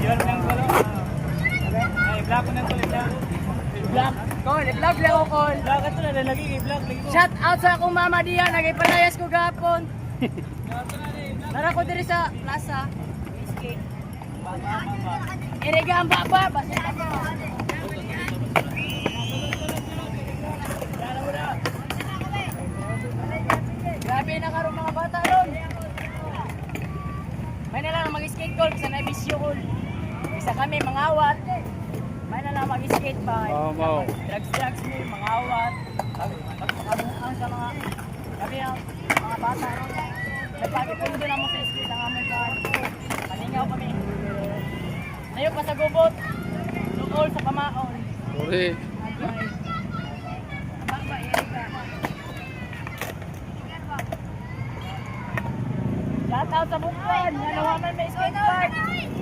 Yun lang ko lang. Ay, vlog ko nang kulit lang. Vlog. Call, i-vlog lang ako, call. Vlog ka to na, lagi i-vlog lagi ko. Shout out sa akong mama diyan, nagipayas ko gapon. Nara ko diri sa plaza. Whiskey. Iriga ang baba, basta ako. Grabe na karon mga bata ron. May na lang mag-skate call, sa nabisyo call. Isa kami mangawat. May na lang mag-skate ba. Drugs mo, mangawat. Pagpakabukan sa mga kami ang mga bata ron. Nagpagipundo na mo sa skate ang aming kaan. Palingaw kami. Ngayon pa sa gubot. Lukol sa kamaon. Uri. Baba, Erika. Shout out sa Bukwan. Nanawaman may skate park.